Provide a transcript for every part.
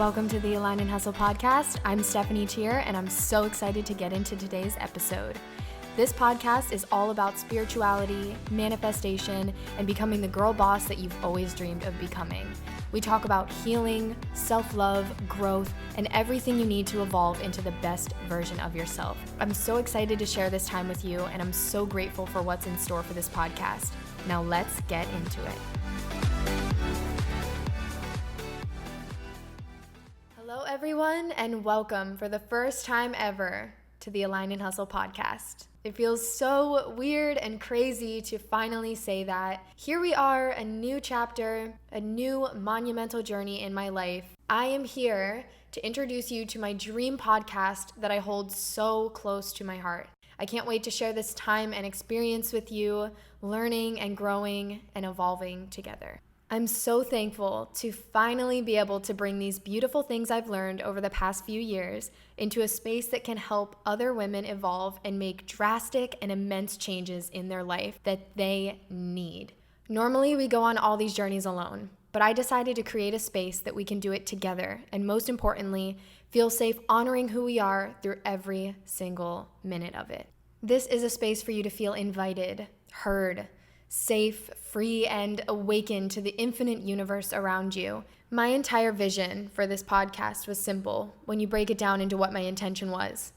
welcome to the Align and Hustle podcast. I'm Stephanie Tier, and I'm so excited to get into today's episode. This podcast is all about spirituality, manifestation, and becoming the girl boss that you've always dreamed of becoming. We talk about healing, self-love, growth, and everything you need to evolve into the best version of yourself. I'm so excited to share this time with you, and I'm so grateful for what's in store for this podcast. Now let's get into it. Hello, everyone, and welcome for the first time ever to the Align and Hustle podcast. It feels so weird and crazy to finally say that. Here we are, a new chapter, a new monumental journey in my life. I am here to introduce you to my dream podcast that I hold so close to my heart. I can't wait to share this time and experience with you, learning and growing and evolving together. I'm so thankful to finally be able to bring these beautiful things I've learned over the past few years into a space that can help other women evolve and make drastic and immense changes in their life that they need. Normally, we go on all these journeys alone, but I decided to create a space that we can do it together, and most importantly, feel safe honoring who we are through every single minute of it. This is a space for you to feel invited, heard, safe, free, and awakened to the infinite universe around you. My entire vision for this podcast was simple when you break it down into what my intention was.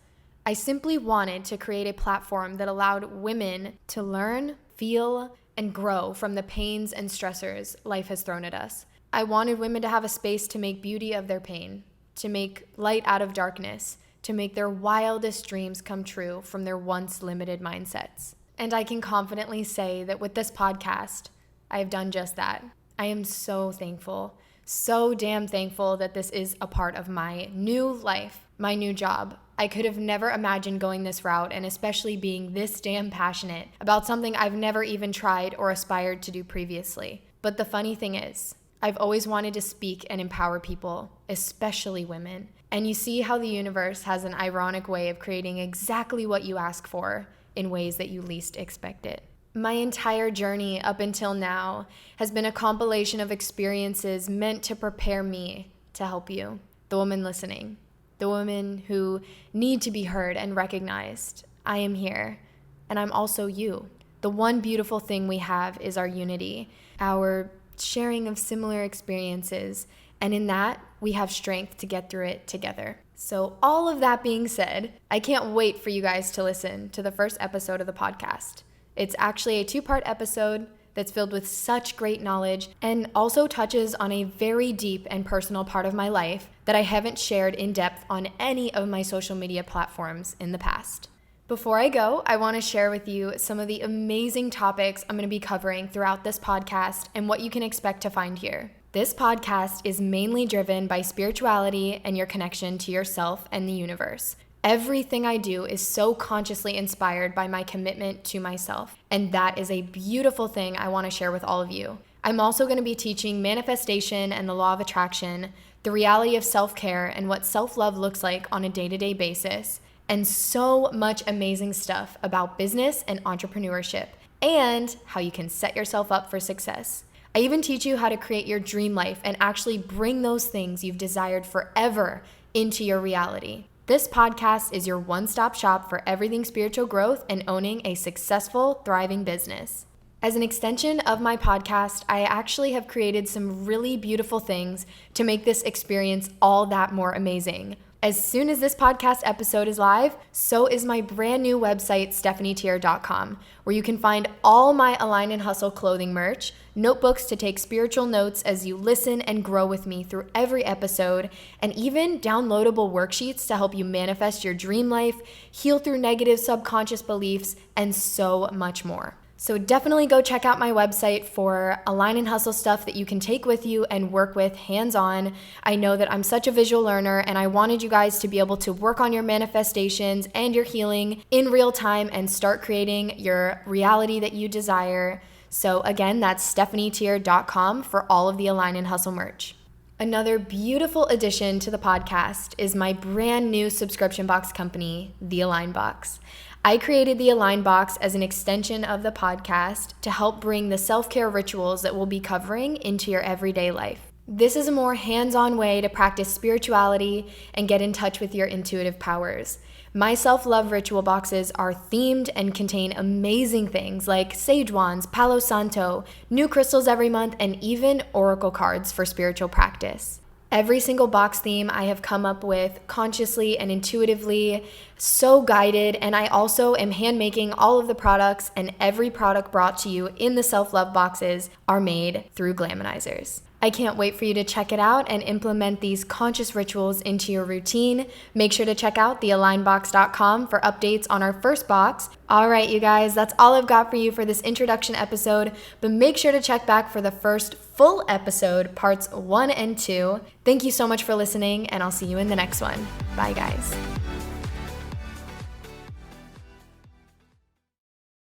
I simply wanted to create a platform that allowed women to learn, feel, and grow from the pains and stressors life has thrown at us. I wanted women to have a space to make beauty of their pain, to make light out of darkness, to make their wildest dreams come true from their once limited mindsets. And I can confidently say that with this podcast, I have done just that. I am so thankful, so damn thankful that this is a part of my new life, my new job. I could have never imagined going this route, and especially being this damn passionate about something I've never even tried or aspired to do previously. But the funny thing is, I've always wanted to speak and empower people, especially women. And you see how the universe has an ironic way of creating exactly what you ask for in ways that you least expect it. My entire journey up until now has been a compilation of experiences meant to prepare me to help you, the woman listening, the women who need to be heard and recognized. I am here, and I'm also you. The one beautiful thing we have is our unity, our sharing of similar experiences, and in that, we have strength to get through it together. So all of that being said, I can't wait for you guys to listen to the first episode of the podcast. It's actually a 2-part episode that's filled with such great knowledge and also touches on a very deep and personal part of my life that I haven't shared in depth on any of my social media platforms in the past. Before I go, I want to share with you some of the amazing topics I'm going to be covering throughout this podcast and what you can expect to find here. This podcast is mainly driven by spirituality and your connection to yourself and the universe. Everything I do is so consciously inspired by my commitment to myself, and that is a beautiful thing I want to share with all of you. I'm also going to be teaching manifestation and the law of attraction, the reality of self-care and what self-love looks like on a day-to-day basis, and so much amazing stuff about business and entrepreneurship, and how you can set yourself up for success. I even teach you how to create your dream life and actually bring those things you've desired forever into your reality. This podcast is your one-stop shop for everything spiritual growth and owning a successful, thriving business. As an extension of my podcast, I actually have created some really beautiful things to make this experience all that more amazing. As soon as this podcast episode is live, so is my brand new website, stephanietier.com, where you can find all my Align and Hustle clothing merch, notebooks to take spiritual notes as you listen and grow with me through every episode, and even downloadable worksheets to help you manifest your dream life, heal through negative subconscious beliefs, and so much more. So definitely go check out my website for Align and Hustle stuff that you can take with you and work with hands-on. I know that I'm such a visual learner, and I wanted you guys to be able to work on your manifestations and your healing in real time and start creating your reality that you desire. So again, that's stephanietier.com for all of the Align and Hustle merch. Another beautiful addition to the podcast is my brand new subscription box company, The Align Box. I created the Align Box as an extension of the podcast to help bring the self-care rituals that we'll be covering into your everyday life. This is a more hands-on way to practice spirituality and get in touch with your intuitive powers. My self-love ritual boxes are themed and contain amazing things like sage wands, palo santo, new crystals every month, and even oracle cards for spiritual practice. Every single box theme I have come up with consciously and intuitively, so guided, and I also am handmaking all of the products, and every product brought to you in the self-love boxes are made through Glamonizers. I can't wait for you to check it out and implement these conscious rituals into your routine. Make sure to check out thealignbox.com for updates on our first box. All right, you guys, that's all I've got for you for this introduction episode, but make sure to check back for the first full episode, parts 1 and 2. Thank you so much for listening, and I'll see you in the next one. Bye, guys.